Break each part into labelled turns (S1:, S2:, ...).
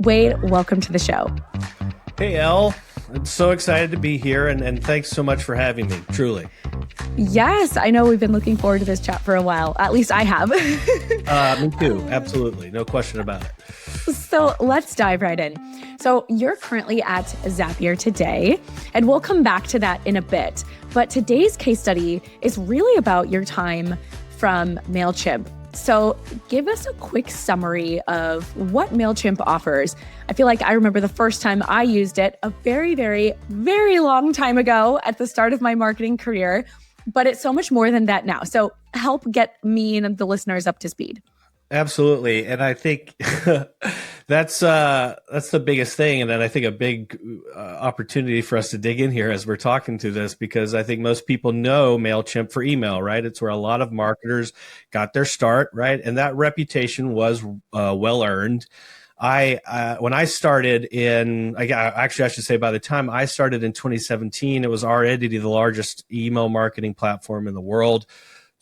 S1: Wade, welcome to the show.
S2: Hey, Elle. I'm so excited to be here, and thanks so much for having me, truly.
S1: Yes, I know we've been looking forward to this chat for a while. At least I have.
S2: Me too. Absolutely. No question about it.
S1: So let's dive right in. So you're currently at Zapier today, and we'll come back to that in a bit. But today's case study is really about your time from Mailchimp. So give us a quick summary of what Mailchimp offers. I feel like I remember the first time I used it a very, very, very long time ago at the start of my marketing career, but it's so much more than that now. So help get me and the listeners up to speed.
S2: Absolutely. And I think that's the biggest thing. And then I think a big opportunity for us to dig in here as we're talking to this, because I think most people know Mailchimp for email, right? It's where a lot of marketers got their start, right? And that reputation was well earned. When I started I should say by the time I started in 2017, it was already the largest email marketing platform in the world.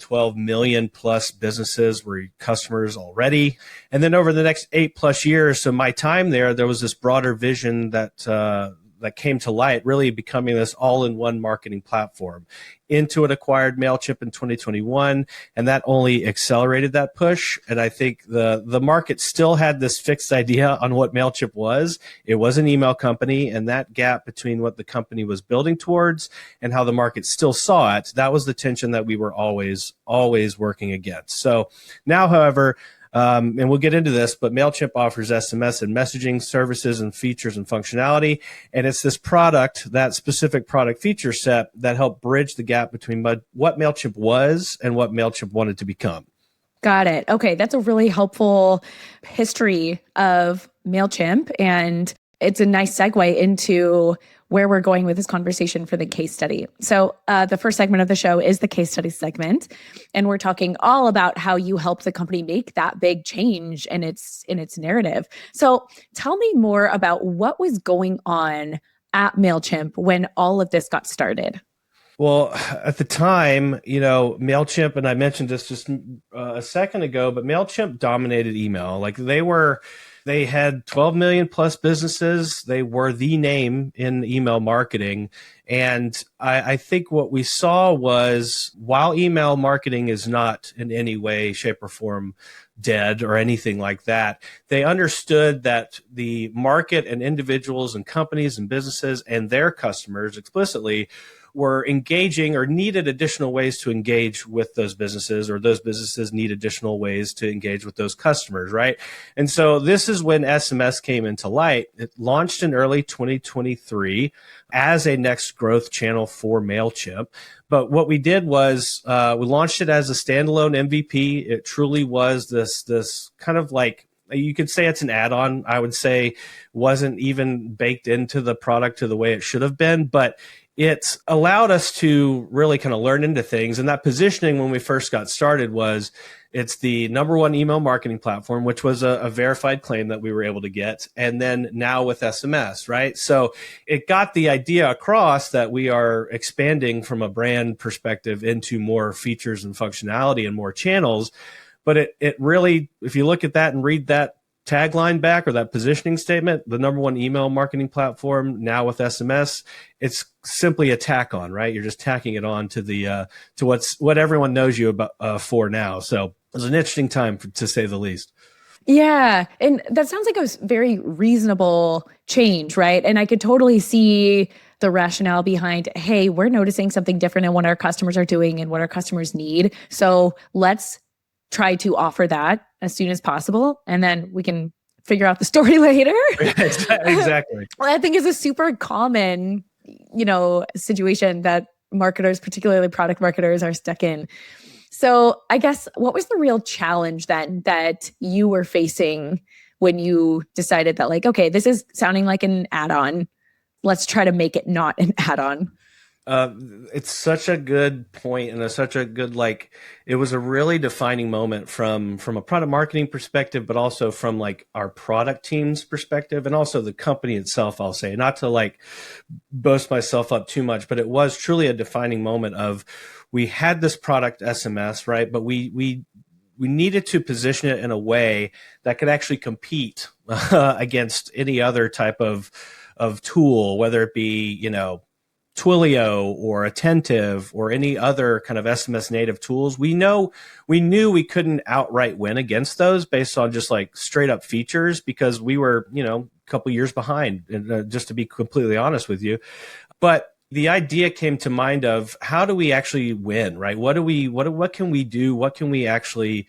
S2: 12 million plus businesses were customers already. And then over the next 8+ years, so my time there was this broader vision that came to light, really becoming this all-in-one marketing platform. Intuit acquired Mailchimp in 2021, and that only accelerated that push. And I think the market still had this fixed idea on what Mailchimp was. It was an email company, and that gap between what the company was building towards and how the market still saw it, that was the tension that we were always working against. So now, however, and we'll get into this, but Mailchimp offers SMS and messaging services and features and functionality. And it's this product, that specific product feature set, that helped bridge the gap between what Mailchimp was and what Mailchimp wanted to become.
S1: Got it. Okay, that's a really helpful history of Mailchimp. And it's a nice segue into where we're going with this conversation for the case study. So the first segment of the show is the case study segment. And we're talking all about how you help the company make that big change in its narrative. So tell me more about what was going on at Mailchimp when all of this got started.
S2: Well, at the time, Mailchimp, and I mentioned this just a second ago, but Mailchimp dominated email. Like they had 12 million plus businesses. They were the name in email marketing. And I think what we saw was, while email marketing is not in any way, shape, or form dead or anything like that, they understood that the market and individuals and companies and businesses and their customers explicitly were engaging or needed additional ways to engage with those businesses, or those businesses need additional ways to engage with those customers, right? And so this is when SMS came into light. It launched in early 2023 as a next growth channel for Mailchimp. But what we did was we launched it as a standalone MVP. It truly was this kind of like, you could say it's an add-on. I would say wasn't even baked into the product to the way it should have been, but it's allowed us to really kind of learn into things. And that positioning when we first got started was, it's the #1 email marketing platform, which was a verified claim that we were able to get. And then now with SMS, right? So it got the idea across that we are expanding from a brand perspective into more features and functionality and more channels. But it really, if you look at that and read that tagline back, or that positioning statement, the #1 email marketing platform now with SMS, it's simply a tack on, right? You're just tacking it on to the to what everyone knows you about for now. So it was an interesting time to say the least.
S1: Yeah, and that sounds like a very reasonable change, right? And I could totally see the rationale behind, hey, we're noticing something different in what our customers are doing and what our customers need. So let's try to offer that as soon as possible, and then we can figure out the story later.
S2: Exactly.
S1: Well, I think is a super common, situation that marketers, particularly product marketers, are stuck in. So I guess, what was the real challenge then that you were facing when you decided that, like, okay, this is sounding like an add-on. Let's try to make it not an add-on.
S2: It's such a good point, and such a good, it was a really defining moment from a product marketing perspective, but also from our product team's perspective, and also the company itself. I'll say, not to boast myself up too much, but it was truly a defining moment of, we had this product SMS, right? But we needed to position it in a way that could actually compete against any other type of tool, whether it be, Twilio or Attentive or any other kind of SMS native tools. We knew we couldn't outright win against those based on just like straight up features, because we were, a couple years behind, just to be completely honest with you. But the idea came to mind of, how do we actually win, right? What can we do? What can we actually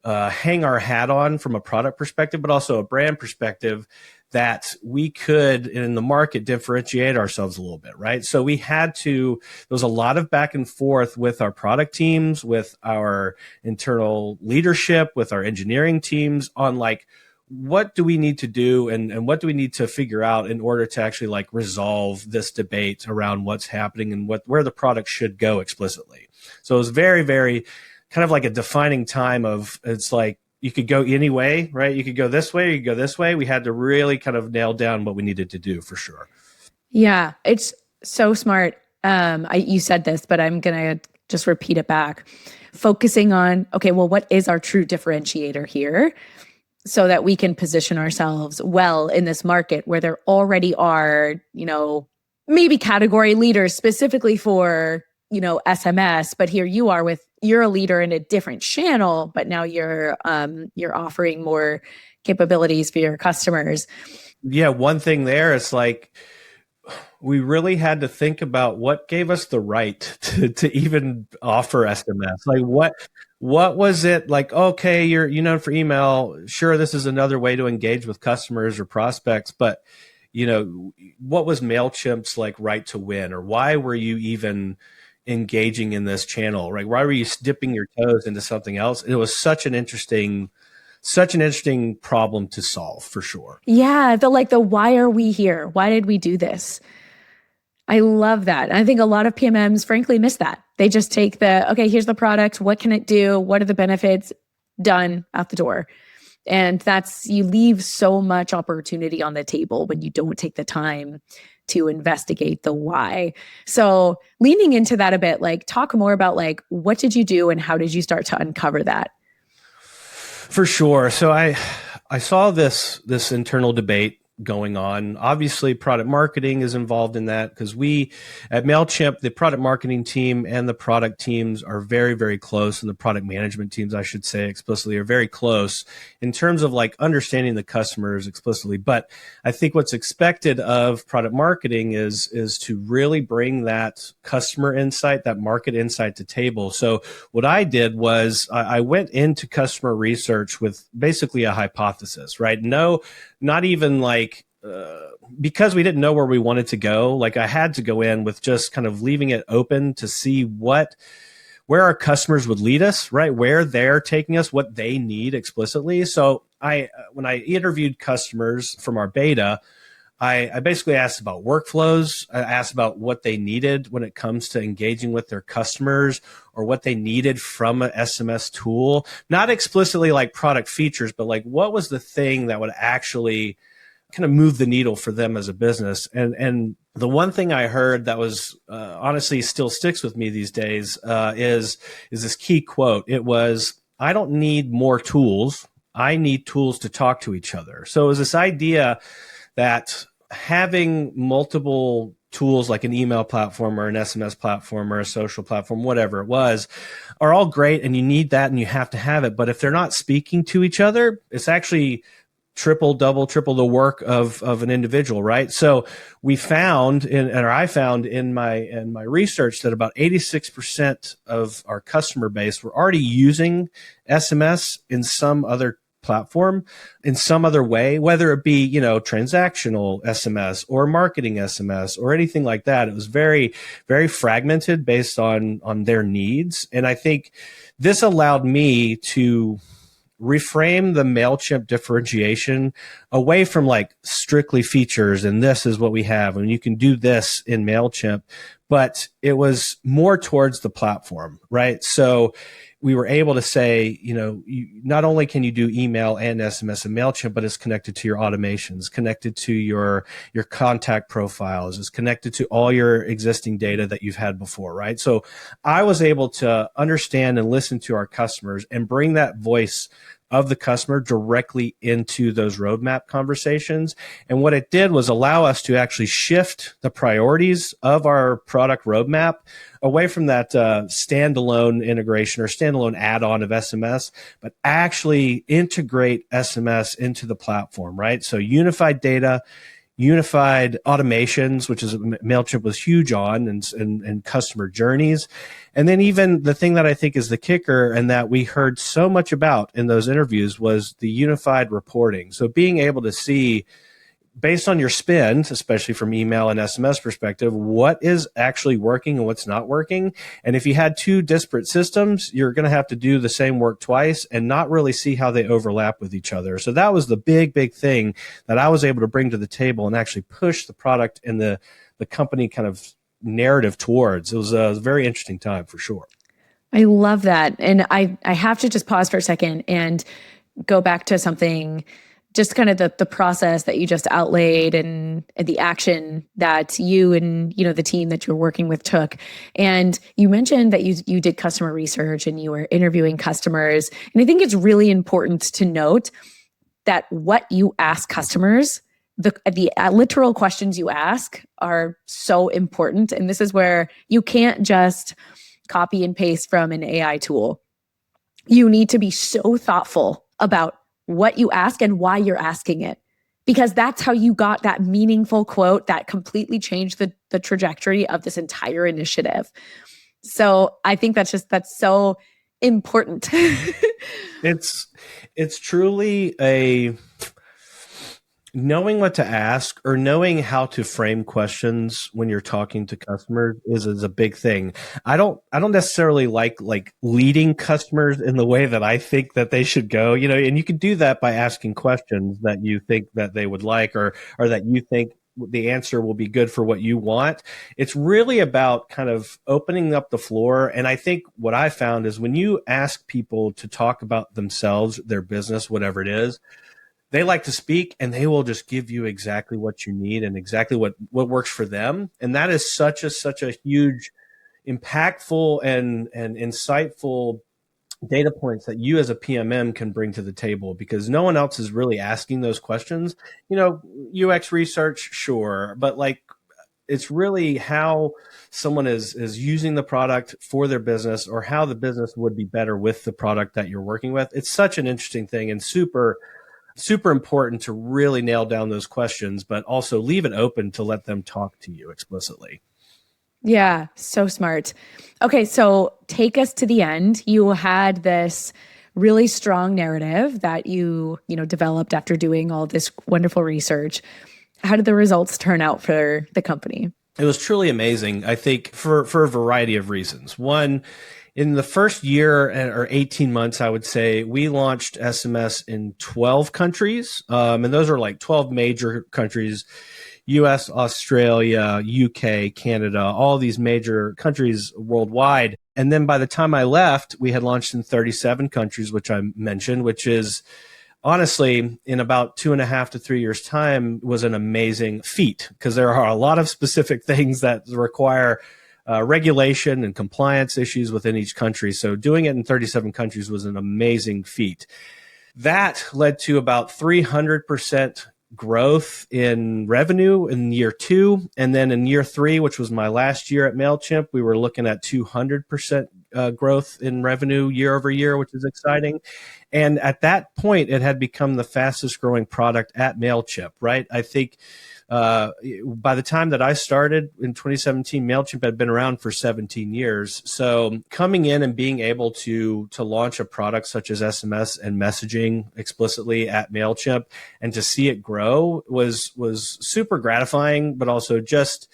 S2: hang our hat on from a product perspective, but also a brand perspective, that we could in the market differentiate ourselves a little bit, right? So there was a lot of back and forth with our product teams, with our internal leadership, with our engineering teams on like, what do we need to do and what do we need to figure out in order to actually like resolve this debate around what's happening and where the product should go explicitly. So it was very, very kind of like a defining time of, it's like, you could go any way, right? You could go this way, you could go this way. We had to really kind of nail down what we needed to do for sure.
S1: Yeah, it's so smart. You said this, but I'm going to just repeat it back. Focusing on, okay, well, what is our true differentiator here, so that we can position ourselves well in this market where there already are, maybe category leaders specifically for, SMS, but here you are you're a leader in a different channel, but now you're offering more capabilities for your customers.
S2: Yeah. One thing there is like, we really had to think about what gave us the right to even offer SMS. Like what was it like? Okay, you're for email. Sure, this is another way to engage with customers or prospects, but what was MailChimp's like right to win, or why were you even engaging in this channel, right? Why were you dipping your toes into something else? It was such an interesting problem to solve for sure.
S1: Yeah, the why are we here? Why did we do this? I love that. And I think a lot of PMMs frankly miss that. They just take okay, here's the product. What can it do? What are the benefits? Done, out the door. And you leave so much opportunity on the table when you don't take the time to investigate the why. So leaning into that a bit, like talk more about like, what did you do and how did you start to uncover that?
S2: For sure. So I saw this internal debate going on. Obviously, product marketing is involved in that, because we at MailChimp, the product marketing team and the product teams are very, very close. And the product management teams, I should say explicitly, are very close in terms of like understanding the customers explicitly. But I think what's expected of product marketing is to really bring that customer insight, that market insight to table. So what I did was I went into customer research with basically a hypothesis, right? No, not even like, because we didn't know where we wanted to go, like I had to go in with just kind of leaving it open to see where our customers would lead us, right? Where they're taking us, what they need explicitly. So when I interviewed customers from our beta, I basically asked about workflows. I asked about what they needed when it comes to engaging with their customers, or what they needed from an SMS tool, not explicitly like product features, but like what was the thing that would actually kind of move the needle for them as a business. And the one thing I heard that was honestly still sticks with me these days is this key quote. It was, I don't need more tools. I need tools to talk to each other. So it was this idea that having multiple tools like an email platform or an SMS platform or a social platform, whatever it was, are all great, and you need that and you have to have it. But if they're not speaking to each other, it's actually triple the work of an individual, right? So we found, I found in my research that about 86% of our customer base were already using SMS in some other platform, in some other way, whether it be, transactional SMS or marketing SMS or anything like that. It was very, very fragmented based on their needs. And I think this allowed me to reframe the MailChimp differentiation away from like strictly features and this is what we have and you can do this in MailChimp, but it was more towards the platform, right? So we were able to say, not only can you do email and SMS and Mailchimp, but it's connected to your automations, connected to your contact profiles, it's connected to all your existing data that you've had before, right? So I was able to understand and listen to our customers and bring that voice of the customer directly into those roadmap conversations. And what it did was allow us to actually shift the priorities of our product roadmap away from that standalone integration or standalone add-on of SMS, but actually integrate SMS into the platform, right? So unified data, unified automations, which is Mailchimp was huge on, and customer journeys. And then even the thing that I think is the kicker and that we heard so much about in those interviews was the unified reporting. So being able to see, based on your spend, especially from email and SMS perspective, what is actually working and what's not working. And if you had two disparate systems, you're going to have to do the same work twice and not really see how they overlap with each other. So that was the big thing that I was able to bring to the table and actually push the product and the company kind of narrative towards. It was a very interesting time for sure.
S1: I love that. And I have to just pause for a second and go back to something, just kind of the process that you just outlaid and the action that you and the team that you're working with took. And you mentioned that you did customer research and you were interviewing customers. And I think it's really important to note that what you ask customers, the literal questions you ask are so important. And this is where you can't just copy and paste from an AI tool. You need to be so thoughtful about what you ask and why you're asking it, because that's how you got that meaningful quote that completely changed the trajectory of this entire initiative. So I think that's so important.
S2: It's truly a knowing what to ask or knowing how to frame questions when you're talking to customers is a big thing. I don't necessarily like leading customers in the way that I think that they should go, and you can do that by asking questions that you think that they would like or that you think the answer will be good for what you want. It's really about kind of opening up the floor. And I think what I found is when you ask people to talk about themselves, their business, whatever it is, they like to speak and they will just give you exactly what you need and exactly what works for them. And that is such a huge, impactful and insightful data points that you as a PMM can bring to the table, because no one else is really asking those questions. UX research, sure, but it's really how someone is using the product for their business or how the business would be better with the product that you're working with. It's such an interesting thing and super important to really nail down those questions, but also leave it open to let them talk to you explicitly.
S1: Yeah, so smart. Okay, so take us to the end. You had this really strong narrative that you developed after doing all this wonderful research. How did the results turn out for the company?
S2: It was truly amazing, I think, for a variety of reasons. One, in the first year or 18 months, I would say, we launched SMS in 12 countries. And those are 12 major countries: US, Australia, UK, Canada, all these major countries worldwide. And then by the time I left, we had launched in 37 countries, which I mentioned, which is honestly, in about 2.5 to 3 years' time, was an amazing feat, because there are a lot of specific things that require regulation and compliance issues within each country. So doing it in 37 countries was an amazing feat. That led to about 300% growth in revenue in year 2. And then in year 3, which was my last year at Mailchimp, we were looking at 200% growth in revenue year over year, which is exciting. And at that point, it had become the fastest growing product at Mailchimp, right? I think by the time that I started in 2017, Mailchimp had been around for 17 years. So coming in and being able to launch a product such as SMS and messaging explicitly at Mailchimp and to see it grow was super gratifying, but also just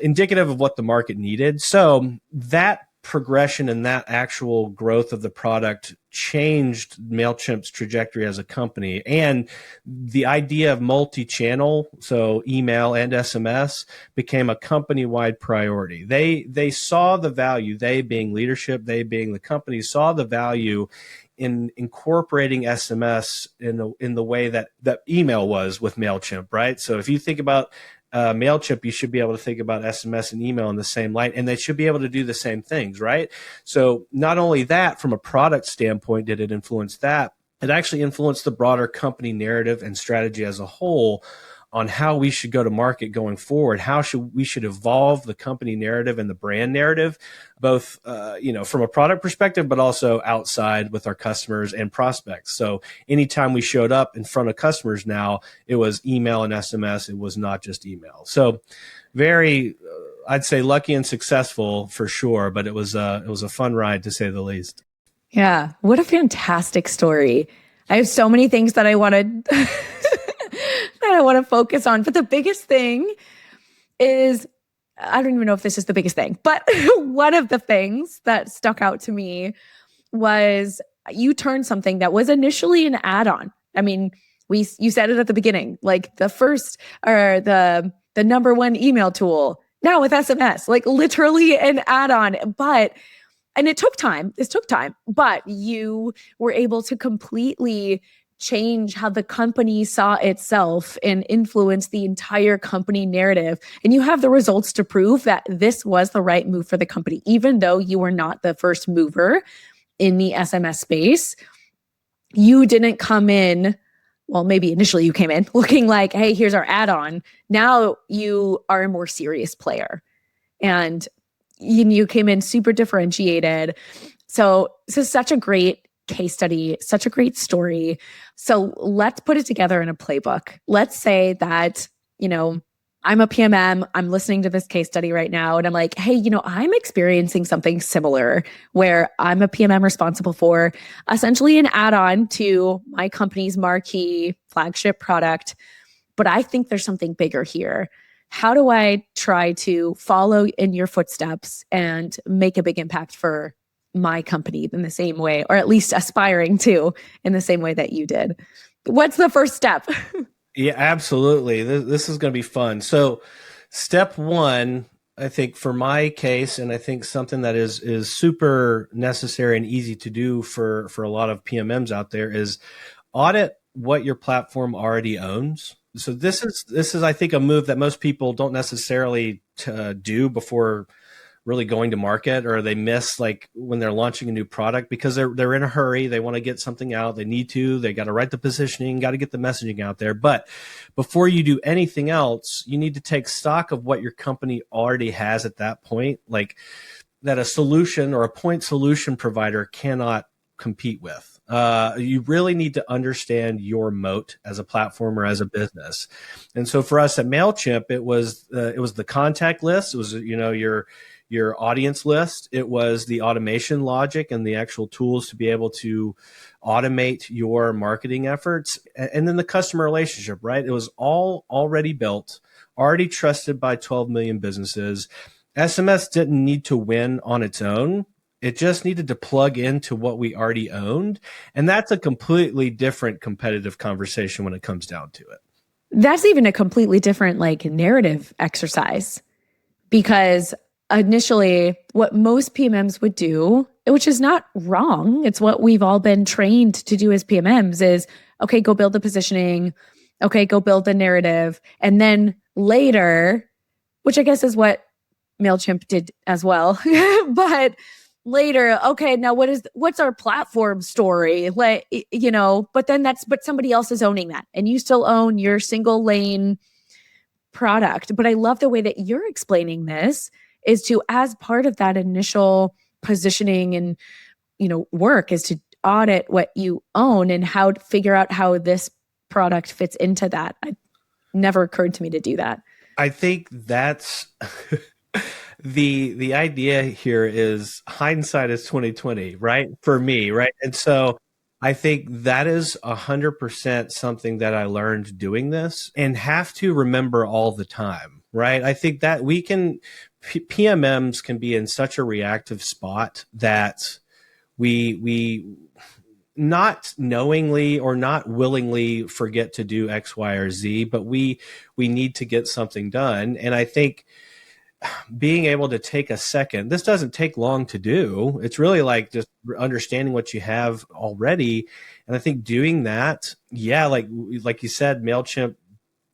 S2: indicative of what the market needed. So that progression and that actual growth of the product changed MailChimp's trajectory as a company. And the idea of multi-channel, so email and SMS, became a company-wide priority. They saw the value, they being leadership, they being the company, saw the value in incorporating SMS in the way that email was with MailChimp, right? So if you think about MailChimp, you should be able to think about SMS and email in the same light, and they should be able to do the same things, right? So not only that, from a product standpoint, did it influence that, it actually influenced the broader company narrative and strategy as a whole on how we should go to market going forward, how we should evolve the company narrative and the brand narrative, both from a product perspective, but also outside with our customers and prospects. So anytime we showed up in front of customers now, it was email and SMS. It was not just email. So very, I'd say lucky and successful for sure, but it was a fun ride to say the least.
S1: Yeah. What a fantastic story. I have so many things that I wanted that I want to focus on. But the biggest thing is, I don't even know if this is the biggest thing, but one of the things that stuck out to me was you turned something that was initially an add-on. I mean, you said it at the beginning, like the first or the number one email tool, now with SMS, like literally an add-on. And it took time. This took time, but you were able to completely change how the company saw itself and influence the entire company narrative. And you have the results to prove that this was the right move for the company, even though you were not the first mover in the SMS space. You didn't come in, well, maybe initially you came in looking like, hey, here's our add-on. Now you are a more serious player. And you came in super differentiated. So this is such a great case study, such a great story. So let's put it together in a playbook. Let's say that, I'm a PMM, I'm listening to this case study right now, and I'm like, hey, I'm experiencing something similar where I'm a PMM responsible for essentially an add-on to my company's marquee flagship product, but I think there's something bigger here. How do I try to follow in your footsteps and make a big impact for my company in the same way, or at least aspiring to in the same way that you did? What's the first step?
S2: Yeah, absolutely. This is going to be fun. So step one, I think for my case, and I think something that is super necessary and easy to do for a lot of PMMs out there, is audit what your platform already owns. So this is I think a move that most people don't necessarily do before really going to market, or they miss like when they're launching a new product because they're in a hurry. They want to get something out. They got to write the positioning, got to get the messaging out there. But before you do anything else, you need to take stock of what your company already has at that point, like that a solution or a point solution provider cannot compete with. You really need to understand your moat as a platform or as a business. And so for us at MailChimp, it was the contact list. It was, your audience list. It was the automation logic and the actual tools to be able to automate your marketing efforts. And then the customer relationship, right? It was all already built, already trusted by 12 million businesses. SMS didn't need to win on its own. It just needed to plug into what we already owned. And that's a completely different competitive conversation when it comes down to it.
S1: That's even a completely different narrative exercise, because initially what most PMMs would do, which is not wrong, it's what we've all been trained to do as PMMs, is, okay, go build the positioning. Okay, go build the narrative. And then later, which I guess is what MailChimp did as well, but later, okay, now what's our platform story? But somebody else is owning that, and you still own your single lane product. But I love the way that you're explaining this, is to, as part of that initial positioning and work, is to audit what you own and how to figure out how this product fits into that. It never occurred to me to do that.
S2: I think that's the idea here is hindsight is 2020, right? For me, right? And so I think that is 100% something that I learned doing this and have to remember all the time. right? I think that PMMs can be in such a reactive spot that we not knowingly or not willingly forget to do X, Y, or Z, but we need to get something done. And I think being able to take a second, this doesn't take long to do. It's really like just understanding what you have already. And I think doing that, yeah, like you said, MailChimp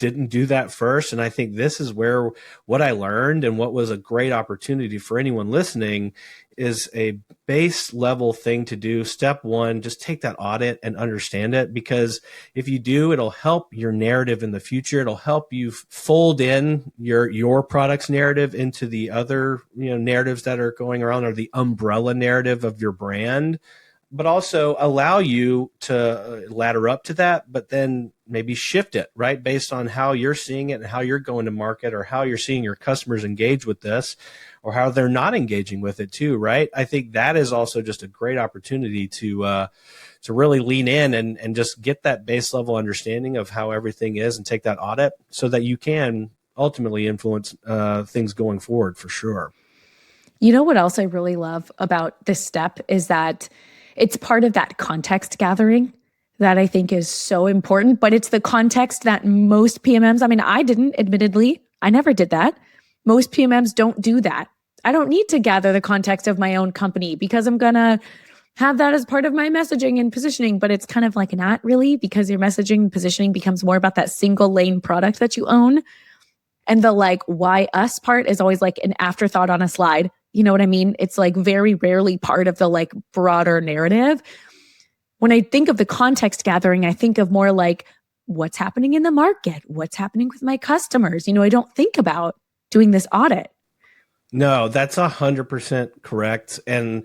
S2: didn't do that first. And I think this is where what I learned and what was a great opportunity for anyone listening is a base level thing to do. Step one, just take that audit and understand it, because if you do, it'll help your narrative in the future. It'll help you fold in your product's narrative into the other, narratives that are going around, or the umbrella narrative of your brand, but also allow you to ladder up to that, but then maybe shift it, right? Based on how you're seeing it and how you're going to market, or how you're seeing your customers engage with this, or how they're not engaging with it too, right? I think that is also just a great opportunity to really lean in and just get that base level understanding of how everything is, and take that audit so that you can ultimately influence things going forward for sure.
S1: You know what else I really love about this step is that it's part of that context gathering that I think is so important, but it's the context that most PMMs, I mean, I didn't, admittedly, I never did that. Most PMMs don't do that. I don't need to gather the context of my own company because I'm going to have that as part of my messaging and positioning, but it's kind of like not really, because your messaging and positioning becomes more about that single lane product that you own. And the like why us part is always like an afterthought on a slide. You know what I mean? It's like very rarely part of the like broader narrative. When I think of the context gathering, I think of more like what's happening in the market, what's happening with my customers. I don't think about doing this audit.
S2: No, that's 100% correct. And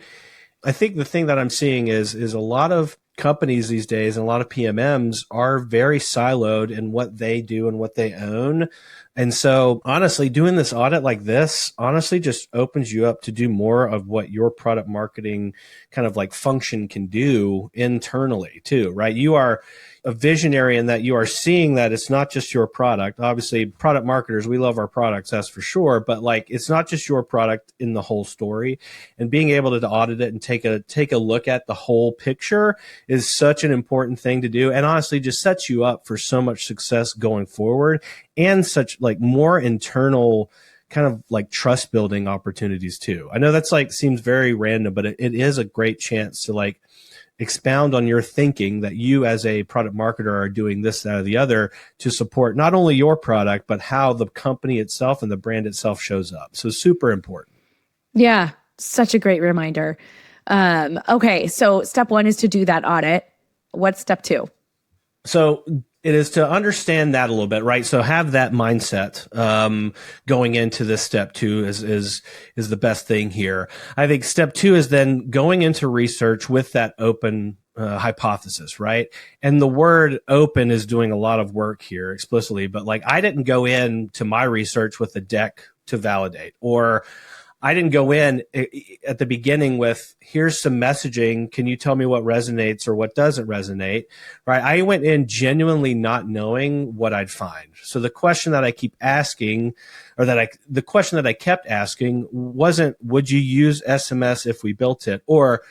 S2: I think the thing that I'm seeing is a lot of companies these days and a lot of PMMs are very siloed in what they do and what they own. And so honestly, doing this audit like this honestly just opens you up to do more of what your product marketing kind of like function can do internally too, right? You are a visionary in that you are seeing that it's not just your product. Obviously, product marketers, we love our products, that's for sure. But like, it's not just your product in the whole story. And being able to audit it and take a look at the whole picture is such an important thing to do. And honestly, just sets you up for so much success going forward, and such like more internal kind of like trust building opportunities too. I know that's like seems very random, but it is a great chance to like expound on your thinking that you as a product marketer are doing this, that, or the other to support not only your product, but how the company itself and the brand itself shows up. So super important.
S1: Yeah, such a great reminder. Okay, so step one is to do that audit. What's step two?
S2: So it is to understand that a little bit, right? So have that mindset going into this step two is the best thing here. I think step two is then going into research with that open hypothesis, right? And the word open is doing a lot of work here explicitly, but like I didn't go into my research with a deck to validate, or I didn't go in at the beginning with, here's some messaging. Can you tell me what resonates or what doesn't resonate? Right? I went in genuinely not knowing what I'd find. So the question that I keep asking, or the question that I kept asking wasn't, would you use SMS if we built it? Or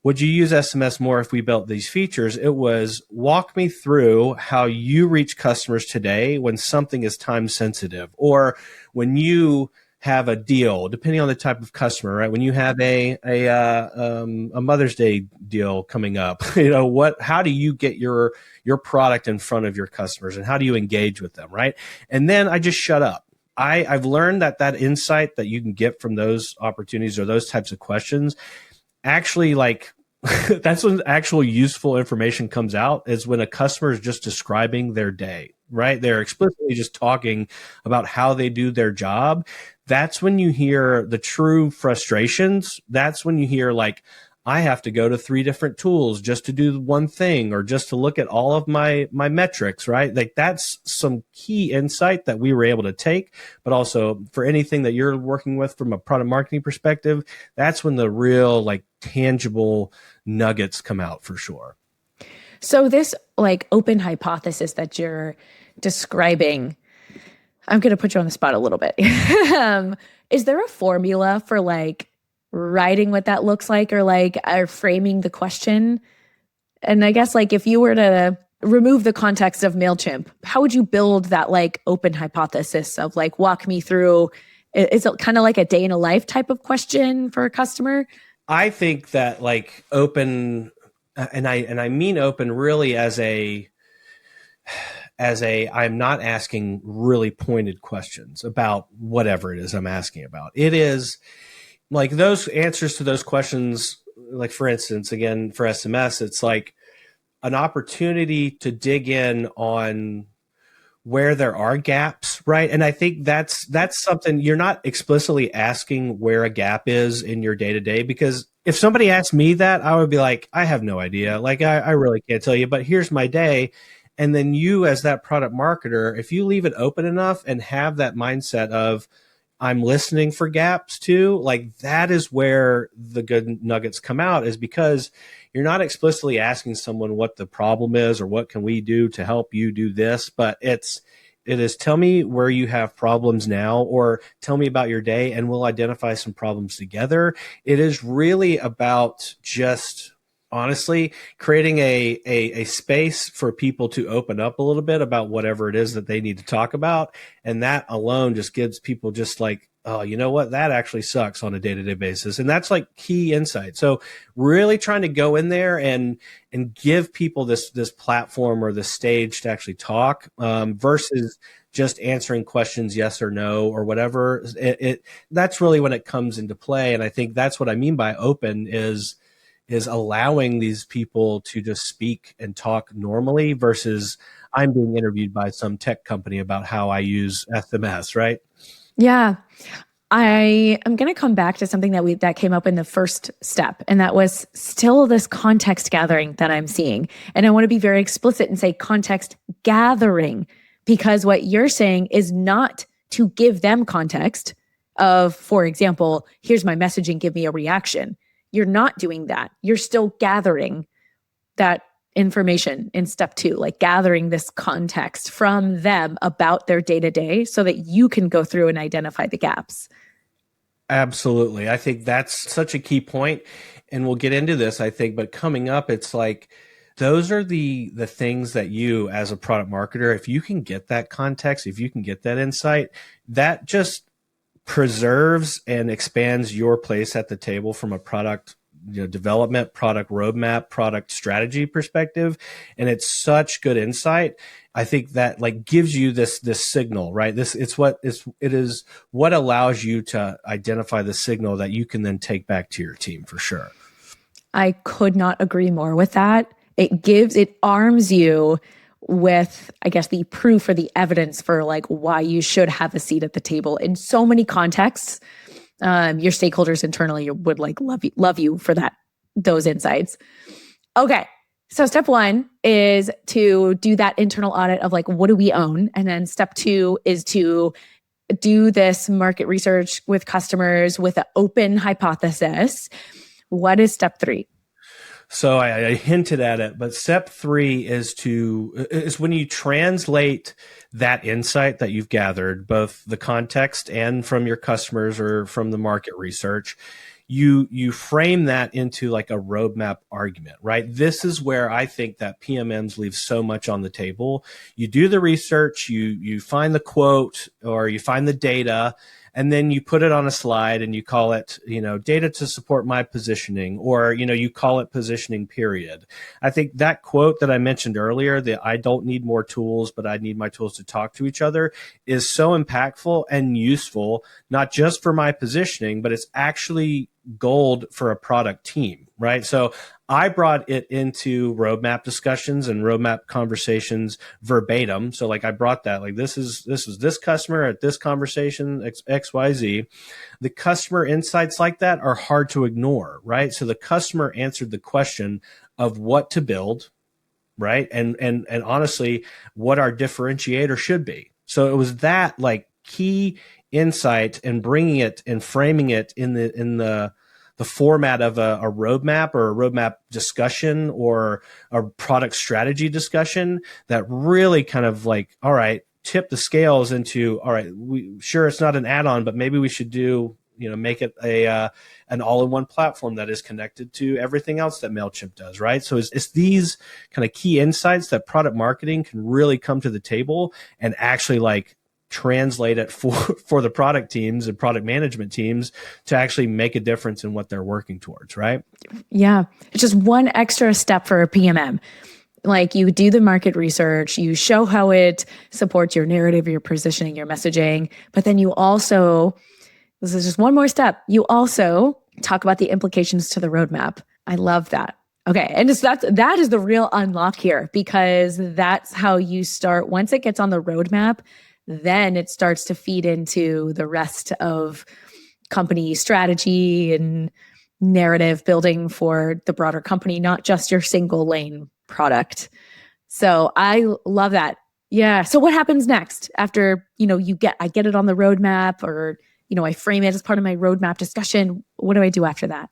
S2: would you use SMS more if we built these features? It was, walk me through how you reach customers today when something is time sensitive, or when you have a deal, depending on the type of customer, right? When you have a Mother's Day deal coming up, how do you get your product in front of your customers, and how do you engage with them, right? And then I just shut up. I've learned that insight that you can get from those opportunities or those types of questions, actually like that's when actual useful information comes out, is when a customer is just describing their day, right? They're explicitly just talking about how they do their job. That's when you hear the true frustrations. That's when you hear like, I have to go to 3 different tools just to do one thing, or just to look at all of my metrics, right? Like that's some key insight that we were able to take, but also for anything that you're working with from a product marketing perspective, that's when the real like tangible nuggets come out for sure. So
S1: this like open hypothesis that you're describing, I'm going to put you on the spot a little bit. Is there a formula for like writing what that looks like, or like framing the question? And I guess like if you were to remove the context of MailChimp, how would you build that like open hypothesis of like, walk me through? Is it kind of like a day in a life type of question for a customer?
S2: I think that like open, and I mean open really as a I'm not asking really pointed questions about whatever it is I'm asking about. It is like those answers to those questions, like for instance, again, for SMS, it's like an opportunity to dig in on where there are gaps, right? And I think that's something you're not explicitly asking where a gap is in your day-to-day, because if somebody asked me that, I would be like, I have no idea. Like, I really can't tell you, but here's my day. And then you, as that product marketer, if you leave it open enough and have that mindset of, I'm listening for gaps too, like that is where the good nuggets come out, is because you're not explicitly asking someone what the problem is or what can we do to help you do this, but it is tell me where you have problems now, or tell me about your day and we'll identify some problems together. It is really about just honestly creating a space for people to open up a little bit about whatever it is that they need to talk about. And that alone just gives people just like, oh, you know what? That actually sucks on a day-to-day basis. And that's like key insight. So really trying to go in there and give people this platform or this stage to actually talk, versus just answering questions, yes or no, or whatever. That's really when it comes into play. And I think that's what I mean by open is allowing these people to just speak and talk normally, versus I'm being interviewed by some tech company about how I use SMS, right?
S1: Yeah. I am going to come back to something that came up in the first step, and that was still this context gathering that I'm seeing. And I want to be very explicit and say context gathering, because what you're saying is not to give them context of, for example, here's my messaging, give me a reaction. You're not doing that. You're still gathering that information in step 2, like gathering this context from them about their day-to-day so that you can go through and identify the gaps.
S2: Absolutely. I think that's such a key point, and we'll get into this, I think, but coming up, it's like, those are the things that you as a product marketer, if you can get that context, if you can get that insight, that just preserves and expands your place at the table from a product development, product roadmap, product strategy perspective. And it's such good insight. I think that like gives you this signal, right? It is what allows you to identify the signal that you can then take back to your team for sure.
S1: I could not agree more with that. It arms you with, I guess, the proof or the evidence for like why you should have a seat at the table in so many contexts. Your stakeholders internally would like love you for those insights. Okay. So step 1 is to do that internal audit of like, what do we own? And then step 2 is to do this market research with customers with an open hypothesis. What is step 3?
S2: So I hinted at it, but step 3 is when you translate that insight that you've gathered, both the context and from your customers or from the market research, you frame that into like a roadmap argument, right? This is where I think that PMMs leave so much on the table. You do the research, you find the quote or you find the data, and then you put it on a slide and you call it, data to support my positioning, or, you call it positioning period. I think that quote that I mentioned earlier, that I don't need more tools, but I need my tools to talk to each other, is so impactful and useful, not just for my positioning, but it's actually gold for a product team, right? So I brought it into roadmap discussions and roadmap conversations verbatim. So like I brought that, like this was this customer at this conversation, XYZ. The customer insights like that are hard to ignore, right? So the customer answered the question of what to build, right? And honestly, what our differentiator should be. So it was that like key insight and bringing it and framing it in the format of a roadmap or a roadmap discussion or a product strategy discussion that really kind of like, all right, tip the scales into, all right, sure, it's not an add-on, but maybe we should do, make it an all-in-one platform that is connected to everything else that Mailchimp does, right? So it's these kind of key insights that product marketing can really come to the table and actually like translate it for the product teams and product management teams to actually make a difference in what they're working towards, right?
S1: Yeah. It's just one extra step for a PMM. Like you do the market research, you show how it supports your narrative, your positioning, your messaging, but then you also, this is just one more step, you also talk about the implications to the roadmap. I love that. Okay. And that is the real unlock here, because that's how you start. Once it gets on the roadmap, then it starts to feed into the rest of company strategy and narrative building for the broader company, not just your single lane product. So I love that. Yeah. So what happens next after, I get it on the roadmap, or, I frame it as part of my roadmap discussion? What do I do after that?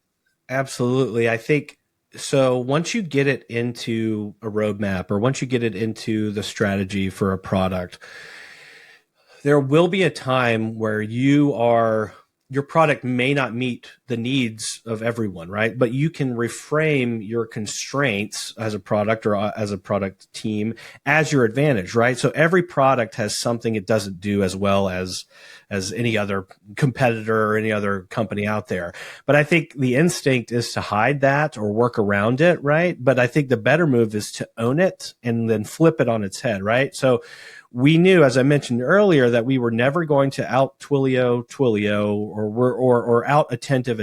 S2: Absolutely. I think so. Once you get it into a roadmap, or once you get it into the strategy for a product, there will be a time where your product may not meet the needs of everyone, right? But you can reframe your constraints as a product or as a product team as your advantage, right? So every product has something it doesn't do as well as any other competitor or any other company out there. But I think the instinct is to hide that or work around it, right? But I think the better move is to own it and then flip it on its head, right? So we knew, as I mentioned earlier, that we were never going to out Twilio or out attentive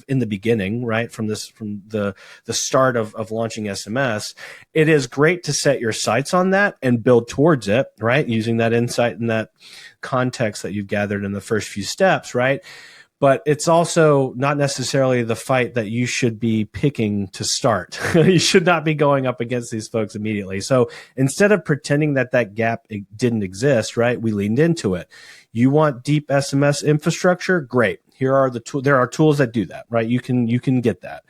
S2: in the beginning, right? From the start of launching SMS. It is great to set your sights on that and build towards it, right? Using that insight and that context that you've gathered in the first few steps, right? But it's also not necessarily the fight that you should be picking to start. You should not be going up against these folks immediately. So instead of pretending that gap didn't exist, right, we leaned into it. You want deep SMS infrastructure? Great. Here are there are tools that do that, right? You can get that.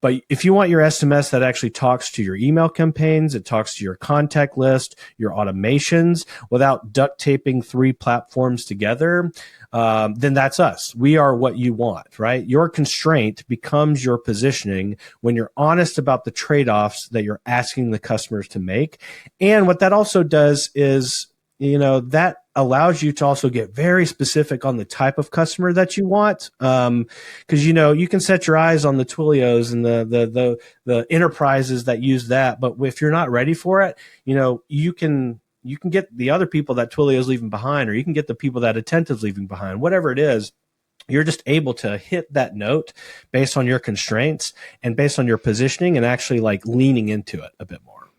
S2: But if you want your SMS that actually talks to your email campaigns, it talks to your contact list, your automations, without duct taping 3 platforms together, then that's us. We are what you want, right? Your constraint becomes your positioning when you're honest about the trade-offs that you're asking the customers to make. And what that also does is, that allows you to also get very specific on the type of customer that you want. Cause you can set your eyes on the Twilios and the enterprises that use that. But if you're not ready for it, you can get the other people that Twilio is leaving behind, or you can get the people that Attentive's leaving behind, whatever it is. You're just able to hit that note based on your constraints and based on your positioning, and actually like leaning into it a bit more.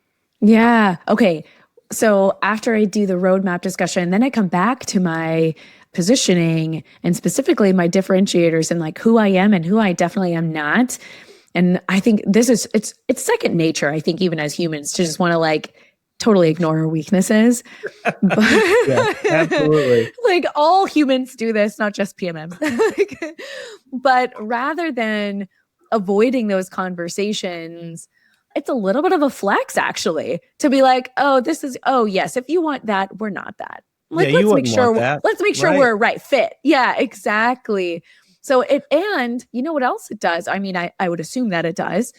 S1: Yeah. Okay. So after I do the roadmap discussion, then I come back to my positioning and specifically my differentiators and like who I am and who I definitely am not. And I think it's second nature, I think, even as humans, to just want to like totally ignore our weaknesses.
S2: Yeah, absolutely.
S1: Like all humans do this, not just PMMs. But rather than avoiding those conversations, it's a little bit of a flex actually to be like, yes, if you want that, we're not that. Like,
S2: let's
S1: make sure
S2: right.
S1: We're a right fit. Yeah, exactly. So and you know what else it does? I mean, I would assume that it does,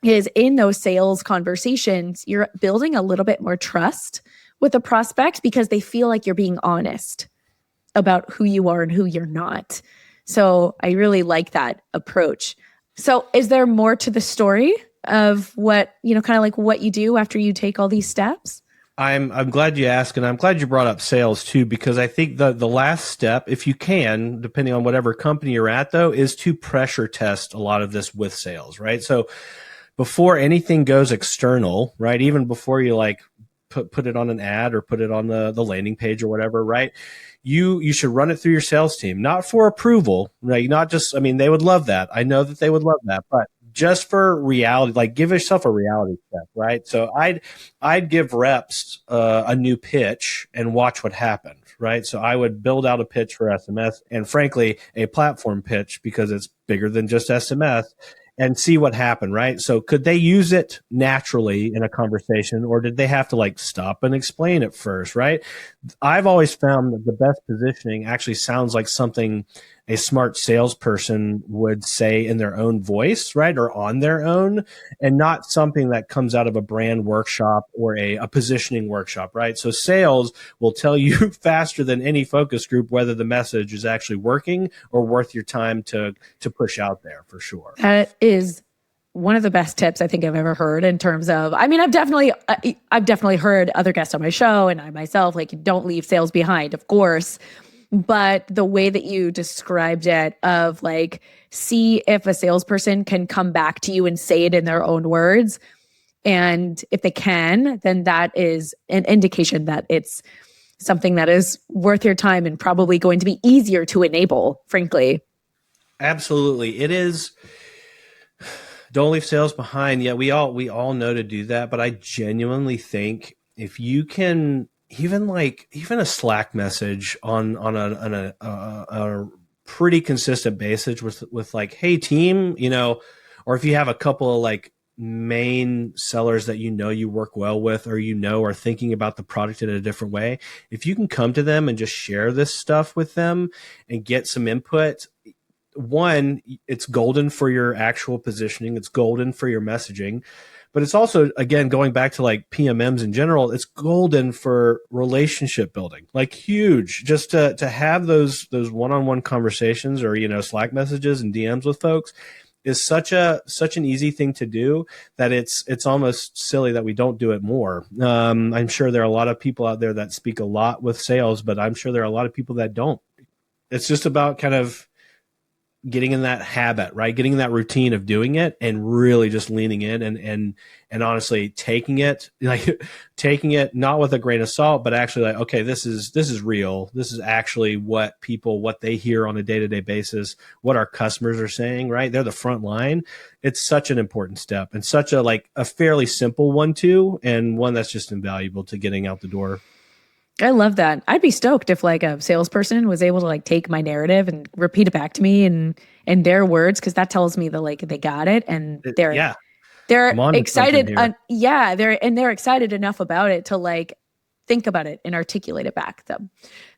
S1: is in those sales conversations, you're building a little bit more trust with the prospect because they feel like you're being honest about who you are and who you're not. So I really like that approach. So is there more to the story of what, kind of like what you do after you take all these steps?
S2: I'm glad you asked, and I'm glad you brought up sales too, because I think the last step, if you can, depending on whatever company you're at though, is to pressure test a lot of this with sales, right? So before anything goes external, right? Even before you like put it on an ad or put it on the landing page or whatever, right? You should run it through your sales team, not for approval, right? Not just, they would love that. I know that they would love that, but just for reality, like give yourself a reality check, right? So I'd give reps a new pitch and watch what happened, right? So I would build out a pitch for SMS and frankly, a platform pitch because it's bigger than just SMS. and see what happened, right? So could they use it naturally in a conversation, or did they have to like stop and explain it first, right? I've always found that the best positioning actually sounds like something a smart salesperson would say in their own voice, right? Or on their own, and not something that comes out of a brand workshop or a positioning workshop, right? So sales will tell you faster than any focus group whether the message is actually working or worth your time to push out there, for sure.
S1: That is one of the best tips I think I've ever heard in terms of, I mean, I've definitely heard other guests on my show and I myself, like, don't leave sales behind, of course. But the way that you described it of like, see if a salesperson can come back to you and say it in their own words. And if they can, then that is an indication that it's something that is worth your time and probably going to be easier to enable, frankly.
S2: Absolutely. It is. Don't leave sales behind. Yeah, we all know to do that. But I genuinely think if you can, even a Slack message on a pretty consistent basis with like, hey team, or if you have a couple of like main sellers that you work well with, or are thinking about the product in a different way, if you can come to them and just share this stuff with them and get some input, one, it's golden for your actual positioning, it's golden for your messaging. But it's also, again, going back to like PMMs in general, it's golden for relationship building, like huge, just to have those one-on-one conversations or, Slack messages and DMs with folks is such an easy thing to do that it's almost silly that we don't do it more. I'm sure there are a lot of people out there that speak a lot with sales, but I'm sure there are a lot of people that don't. It's just about kind of getting in that habit, right? Getting in that routine of doing it and really just leaning in and honestly taking it not with a grain of salt, but actually like, okay, this is real. This is actually what they hear on a day-to-day basis, what our customers are saying, right? They're the front line. It's such an important step and such a fairly simple one too, and one that's just invaluable to getting out the door.
S1: I love that. I'd be stoked if like a salesperson was able to like take my narrative and repeat it back to me in their words, because that tells me that like they got it and they're excited. They're excited enough about it to like think about it and articulate it back to them.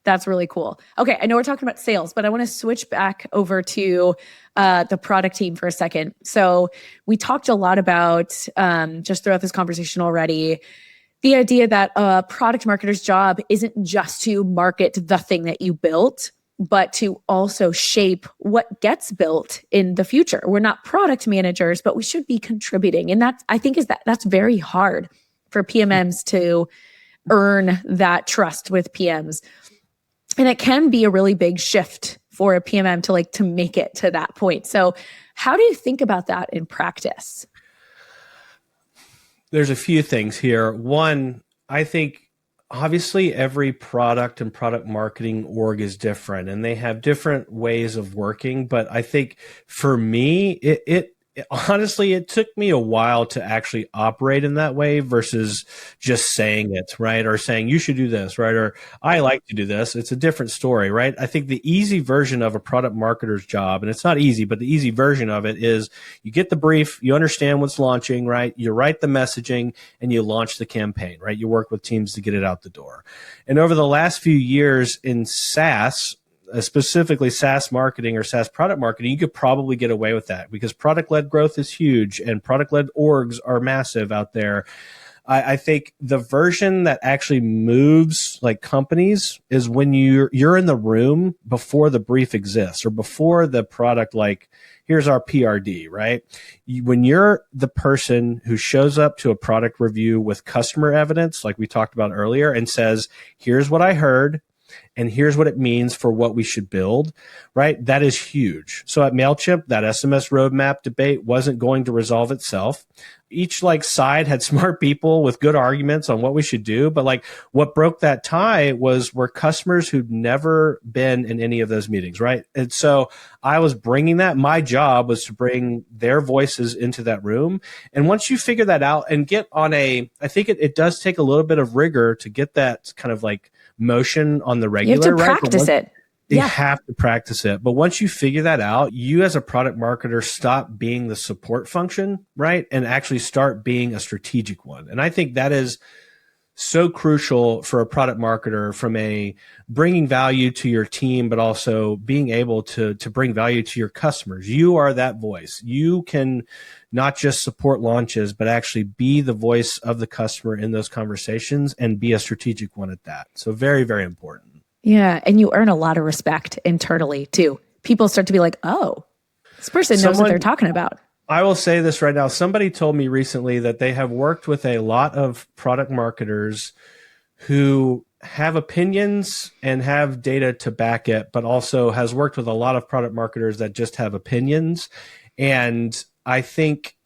S1: That's really cool. Okay, I know we're talking about sales, but I want to switch back over to the product team for a second. So we talked a lot about just throughout this conversation already, the idea that a product marketer's job isn't just to market the thing that you built, but to also shape what gets built in the future. We're not product managers, but we should be contributing. And that's very hard for PMMs to earn that trust with PMs. And it can be a really big shift for a PMM to make it to that point. So how do you think about that in practice?
S2: There's a few things here. One, I think obviously every product and product marketing org is different and they have different ways of working. But I think for me, it honestly, it took me a while to actually operate in that way versus just saying it, right? Or saying you should do this, right? Or I like to do this. It's a different story, right? I think the easy version of a product marketer's job, and it's not easy, but the easy version of it is you get the brief, you understand what's launching, right? You write the messaging and you launch the campaign, right? You work with teams to get it out the door. And over the last few years in SaaS, specifically SaaS marketing or SaaS product marketing, you could probably get away with that because product-led growth is huge and product-led orgs are massive out there. I think the version that actually moves like companies is when you're in the room before the brief exists or before the product, like here's our PRD, right? When you're the person who shows up to a product review with customer evidence, like we talked about earlier, and says, here's what I heard, and here's what it means for what we should build, right? That is huge. So at Mailchimp, that SMS roadmap debate wasn't going to resolve itself. Each side had smart people with good arguments on what we should do. But what broke that tie were customers who'd never been in any of those meetings, right? And so I was bringing that. My job was to bring their voices into that room. And once you figure that out and get on I think it does take a little bit of rigor to get that kind of motion on the regular,
S1: you have to practice it.
S2: You have to practice it. But once you figure that out, you as a product marketer stop being the support function, right? And actually start being a strategic one. And I think that is so crucial for a product marketer from a bringing value to your team, but also being able to bring value to your customers. You are that voice. You can not just support launches, but actually be the voice of the customer in those conversations and be a strategic one at that. So very, very important.
S1: Yeah. And you earn a lot of respect internally too. People start to be like, oh, this person knows what they're talking about.
S2: I will say this right now. Somebody told me recently that they have worked with a lot of product marketers who have opinions and have data to back it, but also has worked with a lot of product marketers that just have opinions. And I think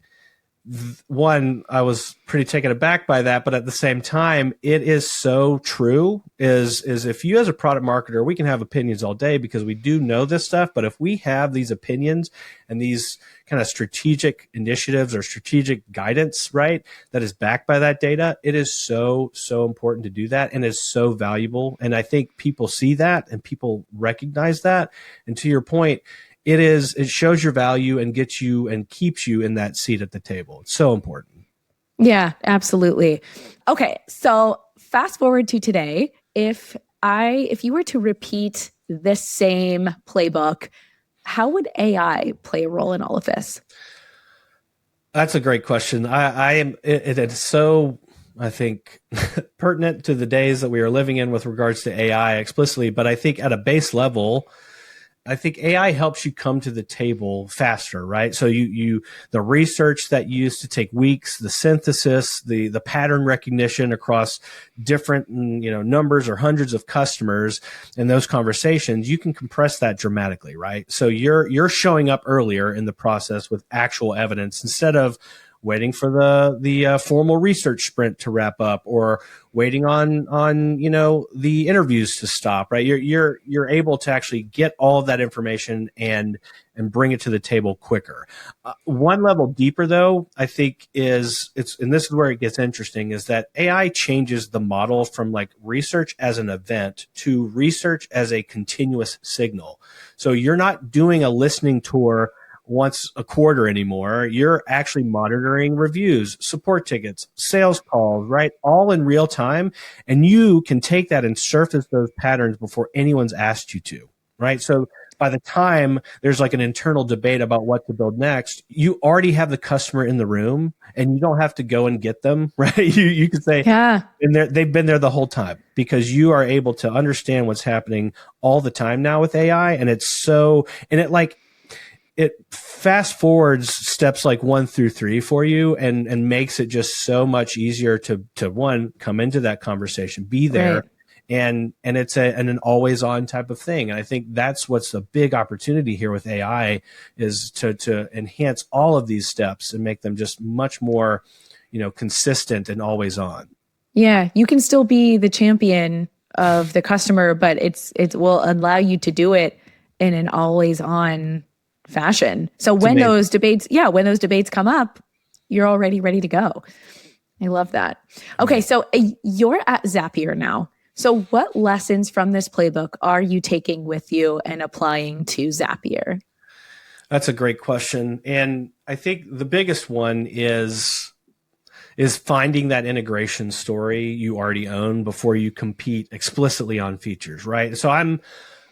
S2: one, I was pretty taken aback by that, but at the same time, it is so true is if you as a product marketer, we can have opinions all day because we do know this stuff. But if we have these opinions and these kind of strategic initiatives or strategic guidance, right, that is backed by that data, it is so, so important to do that and is so valuable. And I think people see that and people recognize that. And to your point, it shows your value and gets you and keeps you in that seat at the table. It's so important.
S1: Yeah, absolutely. Okay. So fast forward to today. If you were to repeat this same playbook, how would AI play a role in all of this?
S2: That's a great question. It is so, I think, pertinent to the days that we are living in with regards to AI explicitly. But I think at a base level, I think AI helps you come to the table faster, right? So the research that used to take weeks, the synthesis, the pattern recognition across different, numbers or hundreds of customers and those conversations, you can compress that dramatically, right? So you're showing up earlier in the process with actual evidence instead of waiting for the formal research sprint to wrap up or waiting on the interviews to stop, right? You're able to actually get all of that information and bring it to the table quicker. One level deeper though, I think and this is where it gets interesting, is that AI changes the model from like research as an event to research as a continuous signal. So you're not doing a listening tour once a quarter anymore. You're actually monitoring reviews, support tickets, sales calls, right? All in real time. And you can take that and surface those patterns before anyone's asked you to, right? So by the time there's like an internal debate about what to build next, you already have the customer in the room and you don't have to go and get them, right? You can say,
S1: yeah,
S2: and they've been there the whole time because you are able to understand what's happening all the time now with AI. And it fast forwards steps like 1 through 3 for you and makes it just so much easier to one, come into that conversation, be there. Right. And it's an always on type of thing. And I think that's what's a big opportunity here with AI is to enhance all of these steps and make them just much more, consistent and always on. Yeah.
S1: You can still be the champion of the customer, but it will allow you to do it in an always on fashion. So when those debates come up, you're already ready to go. I love that. Okay. So you're at Zapier now. So what lessons from this playbook are you taking with you and applying to Zapier?
S2: That's a great question. And I think the biggest one is finding that integration story you already own before you compete explicitly on features, right? So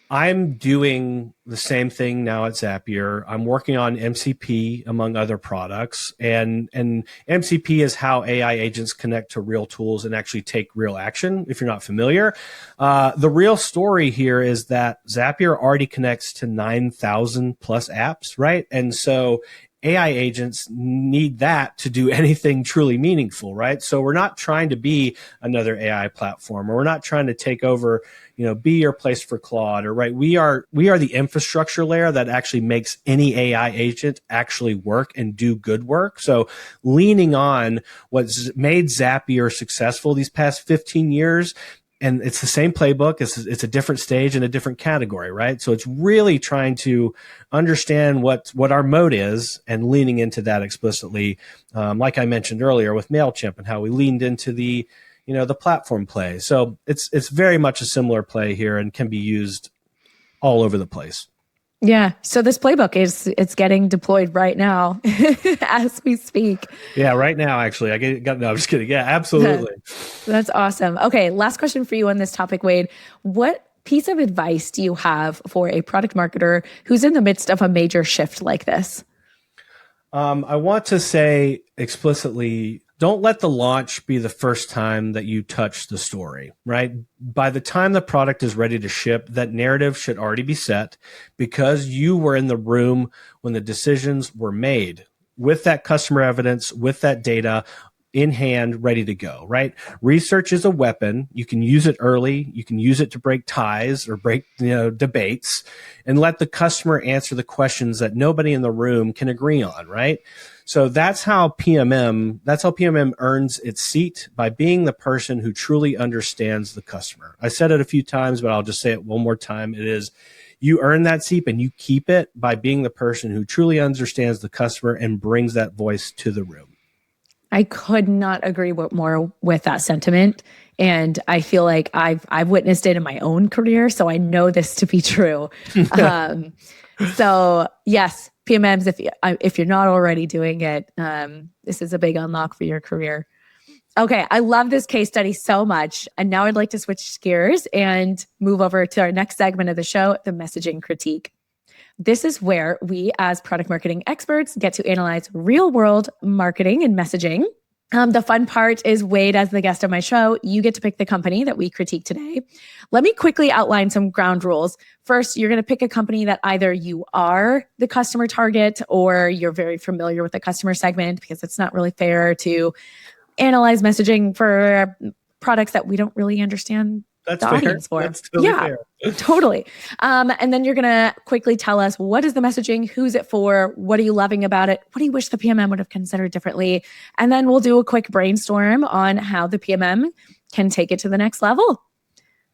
S2: I'm doing the same thing now at Zapier. I'm working on MCP among other products, and MCP is how AI agents connect to real tools and actually take real action. If you're not familiar, the real story here is that Zapier already connects to 9,000 plus apps, right? And so AI agents need that to do anything truly meaningful, right? So we're not trying to be another AI platform, or we're not trying to take over, be your place for Claude, or right. We are the infrastructure layer that actually makes any AI agent actually work and do good work. So leaning on what's made Zapier successful these past 15 years, and it's the same playbook. It's a different stage and a different category, right? So it's really trying to understand what our mode is and leaning into that explicitly, like I mentioned earlier with Mailchimp and how we leaned into the platform play. So it's very much a similar play here and can be used all over the place.
S1: Yeah. So this playbook it's getting deployed right now as we speak.
S2: Yeah, right now, actually. No, I'm just kidding. Yeah, absolutely.
S1: That's awesome. Okay. Last question for you on this topic, Wade. What piece of advice do you have for a product marketer who's in the midst of a major shift like this?
S2: I want to say explicitly, don't let the launch be the first time that you touch the story, right? By the time the product is ready to ship, that narrative should already be set because you were in the room when the decisions were made with that customer evidence, with that data in hand, ready to go, right? Research is a weapon. You can use it early. You can use it to break ties or break, debates and let the customer answer the questions that nobody in the room can agree on, right? So that's how PMM earns its seat, by being the person who truly understands the customer. I said it a few times, but I'll just say it one more time. It is, you earn that seat and you keep it by being the person who truly understands the customer and brings that voice to the room.
S1: I could not agree more with that sentiment. And I feel like I've witnessed it in my own career, so I know this to be true. So yes, PMMs, if you're not already doing it, this is a big unlock for your career. Okay, I love this case study so much. And now I'd like to switch gears and move over to our next segment of the show, the messaging critique. This is where we, as product marketing experts, get to analyze real-world marketing and messaging. The fun part is, Wade, as the guest of my show, you get to pick the company that we critique today. Let me quickly outline some ground rules. First, you're going to pick a company that either you are the customer target or you're very familiar with the customer segment, because it's not really fair to analyze messaging for products that we don't really understand the audience for.
S2: That's totally fair.
S1: Totally. And then you're going to quickly tell us, what is the messaging? Who's it for? What are you loving about it? What do you wish the PMM would have considered differently? And then we'll do a quick brainstorm on how the PMM can take it to the next level.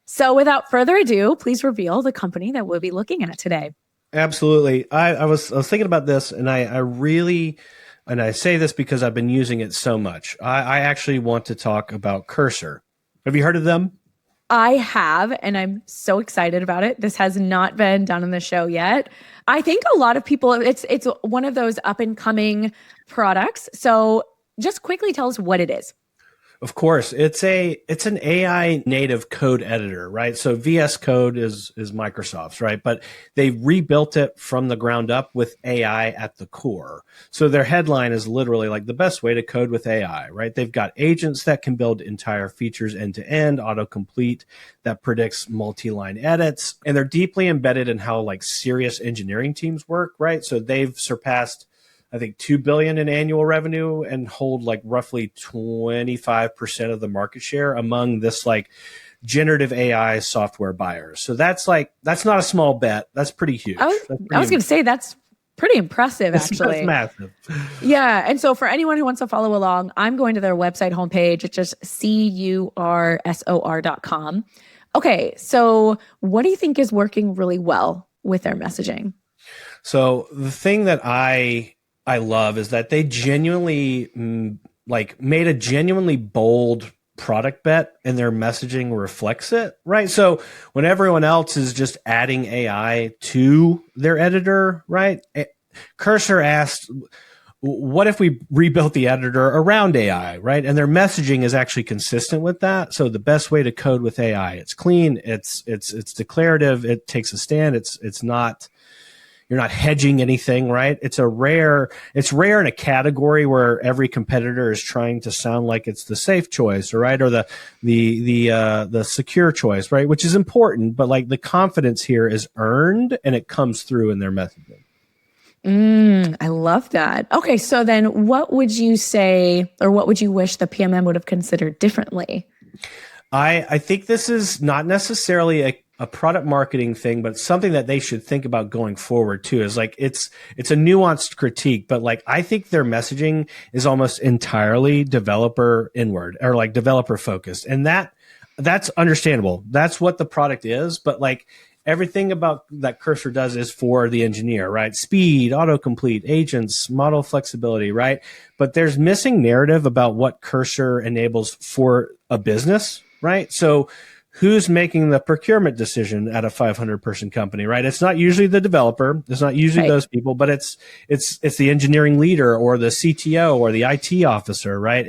S1: So without further ado, please reveal the company that we'll be looking at today.
S2: Absolutely. I was thinking about this, and I really, and I say this because I've been using it so much. I actually want to talk about Cursor. Have you heard of them?
S1: I have, and I'm so excited about it. This has not been done on the show yet. I think a lot of people, it's one of those up and coming products. So just quickly tell us what it is.
S2: Of course, it's an AI native code editor, right? So VS Code is Microsoft's, right? But they rebuilt it from the ground up with AI at the core. So their headline is literally like the best way to code with AI, right? They've got agents that can build entire features end to end, autocomplete that predicts multi-line edits, and they're deeply embedded in how like serious engineering teams work, right? So they've surpassed, I think, $2 billion in annual revenue and hold like roughly 25% of the market share among this like generative AI software buyers. So that's not a small bet. That's pretty huge.
S1: I was going to say that's pretty impressive, actually.
S2: That's massive.
S1: Yeah. And so for anyone who wants to follow along, I'm going to their website homepage. It's just cursor.com. Okay. So what do you think is working really well with their messaging?
S2: So the thing that I love is that they genuinely made a genuinely bold product bet, and their messaging reflects it, right? So when everyone else is just adding AI to their editor, right? Cursor asked, what if we rebuilt the editor around AI, right? And their messaging is actually consistent with that. So the best way to code with AI, it's clean, it's declarative, it takes a stand, it's not, you're not hedging anything, right? It's rare in a category where every competitor is trying to sound like it's the safe choice, right? Or the secure choice, right? Which is important, but like the confidence here is earned and it comes through in their messaging.
S1: I love that. Okay. So then what would you say, or what would you wish the PMM would have considered differently?
S2: I think this is not necessarily a product marketing thing, but something that they should think about going forward too. Is like it's a nuanced critique, but like I think their messaging is almost entirely developer inward or like developer focused, and that's understandable. That's what the product is, but like everything about that Cursor does is for the engineer, right? Speed, autocomplete, agents, model flexibility, right? But there's missing narrative about what Cursor enables for a business, right? So who's making the procurement decision at a 500 person company, right? It's not usually the developer. It's not usually those people, but it's the engineering leader or the CTO or the IT officer, right?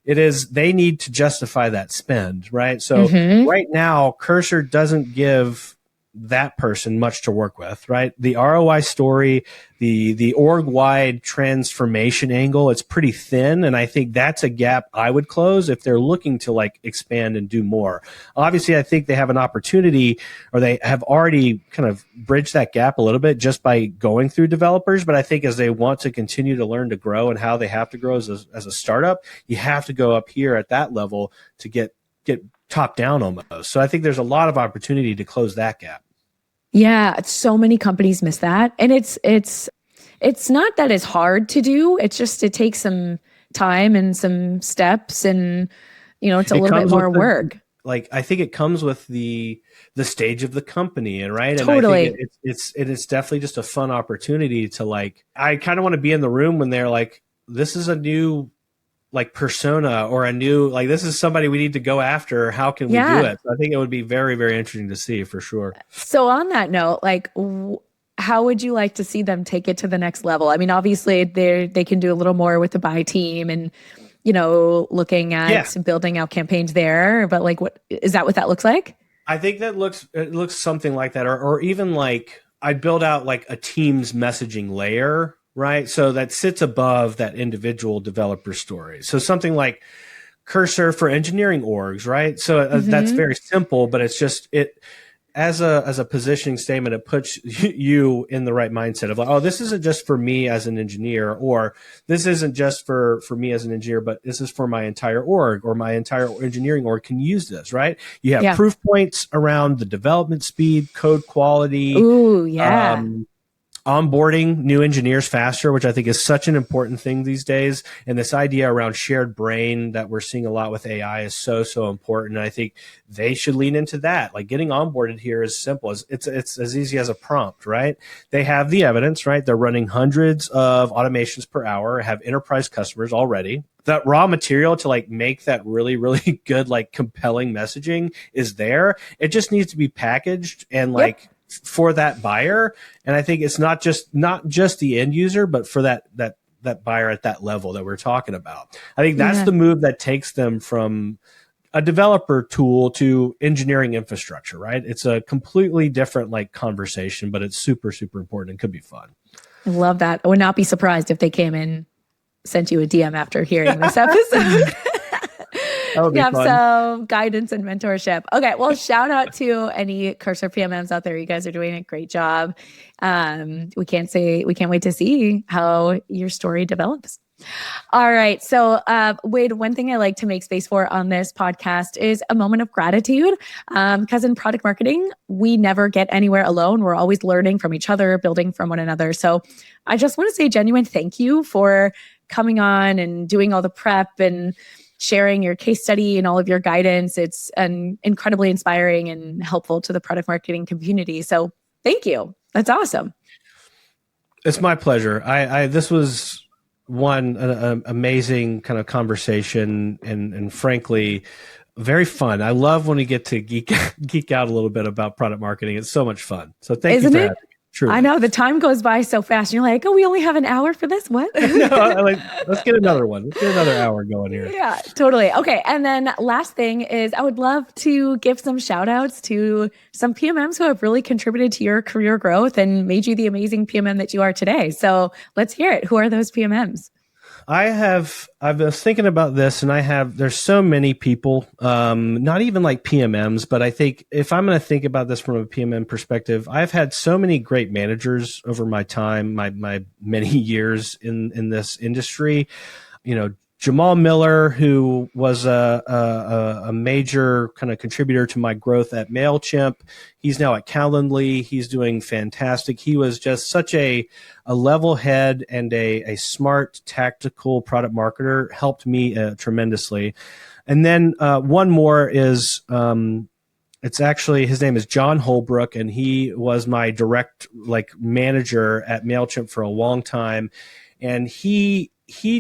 S2: They need to justify that spend, right? So right now, Cursor doesn't give that person much to work with, right? The ROI story, the org-wide transformation angle, it's pretty thin. And I think that's a gap I would close if they're looking to like expand and do more. Obviously, I think they have an opportunity, or they have already kind of bridged that gap a little bit just by going through developers. But I think as they want to continue to learn to grow and how they have to grow as a startup, you have to go up here at that level to get top down almost. So I think there's a lot of opportunity to close that gap.
S1: Yeah, so many companies miss that. And it's not that it's hard to do. It's just it takes some time and some steps, and it's a little bit more work.
S2: Like I think it comes with the stage of the company, and right.
S1: Totally.
S2: And I think it's definitely just a fun opportunity to like, I kind of want to be in the room when they're like, this is a new like persona, or a new, like, this is somebody we need to go after. How can we do it? So I think it would be very, very interesting to see for sure.
S1: So on that note, like, how would you like to see them take it to the next level? I mean, obviously they can do a little more with the buy team and, looking at building out campaigns there, but like, what that looks like?
S2: I think it looks something like that, or even like I'd build out like a team's messaging layer, right? So that sits above that individual developer story. So something like Cursor for engineering orgs, right? So that's very simple, but it's just as a positioning statement, it puts you in the right mindset of like, oh, this isn't just for me as an engineer, or this isn't just for me as an engineer, but this is for my entire org, or my entire engineering org can use this, right? You have proof points around the development speed, code quality.
S1: Ooh, yeah.
S2: Onboarding new engineers faster, which I think is such an important thing these days. And this idea around shared brain that we're seeing a lot with AI is so important. And I think they should lean into that. Like getting onboarded here is simple. It's as easy as a prompt, right? They have the evidence, right? They're running hundreds of automations per hour, have enterprise customers already. That raw material to like make that really, really good, like compelling messaging is there. It just needs to be packaged and like, for that buyer. And I think it's not just the end user, but for that buyer at that level that we're talking about. I think that's the move that takes them from a developer tool to engineering infrastructure, right? It's a completely different like conversation, but it's super, super important and could be fun.
S1: I love that. I would not be surprised if they came in, sent you a DM after hearing this episode. Yeah, so guidance and mentorship. Okay, well, shout out to any Cursor PMMs out there. You guys are doing a great job. We can't wait to see how your story develops. All right. So, Wade, one thing I like to make space for on this podcast is a moment of gratitude. Because in product marketing, we never get anywhere alone. We're always learning from each other, building from one another. So I just want to say a genuine thank you for coming on and doing all the prep and sharing your case study and all of your guidance. It's incredibly inspiring and helpful to the product marketing community. So thank you. That's awesome.
S2: It's my pleasure. This was an amazing kind of conversation and frankly, very fun. I love when we get to geek out a little bit about product marketing. It's so much fun. So thank you for having me. Truly.
S1: I know the time goes by so fast. You're like, oh, we only have an hour for this? What?
S2: No, let's get another one. Let's get another hour going here.
S1: Yeah, totally. Okay. And then last thing is I would love to give some shout outs to some PMMs who have really contributed to your career growth and made you the amazing PMM that you are today. So let's hear it. Who are those PMMs?
S2: I've been thinking about this, and there's so many people, not even like PMMs, but I think if I'm going to think about this from a PMM perspective, I've had so many great managers over my time, my many years in this industry. Jamal Miller, who was a major kind of contributor to my growth at Mailchimp. He's now at Calendly. He's doing fantastic. He was just such a level head and a smart, tactical product marketer, helped me tremendously. And then one more is it's actually, his name is John Holbrook, and he was my direct manager at Mailchimp for a long time. And he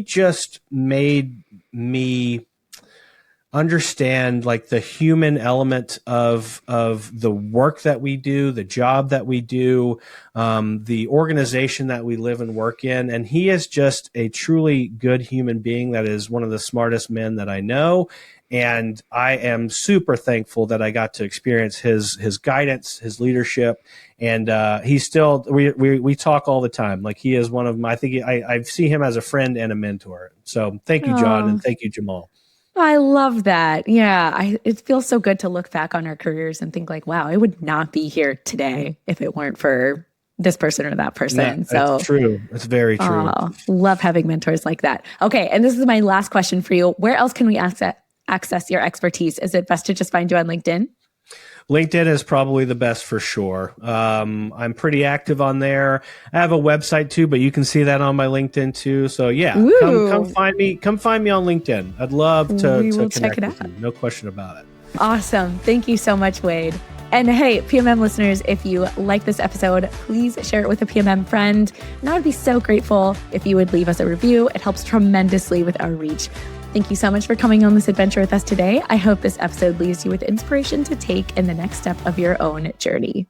S2: just made me understand like the human element of the work that we do, the job that we do, the organization that we live and work in. And he is just a truly good human being that is one of the smartest men that I know. And I am super thankful that I got to experience his guidance, his leadership. And he's still, we talk all the time. Like he is one of my, I see him as a friend and a mentor. So thank you, John, and thank you, Jamal.
S1: I love that. Yeah, it feels so good to look back on our careers and think like, wow, I would not be here today if it weren't for this person or that person.
S2: So it's true. It's very true.
S1: Love having mentors like that. Okay, and this is my last question for you. Where else can we access your expertise? Is it best to just find you on LinkedIn?
S2: LinkedIn is probably the best for sure. I'm pretty active on there. I have a website too, but you can see that on my LinkedIn too. So yeah, come find me. Come find me on LinkedIn. I'd love to check it out. No question about it.
S1: Awesome. Thank you so much, Wade. And hey, PMM listeners, if you like this episode, please share it with a PMM friend. And I would be so grateful if you would leave us a review. It helps tremendously with our reach. Thank you so much for coming on this adventure with us today. I hope this episode leaves you with inspiration to take in the next step of your own journey.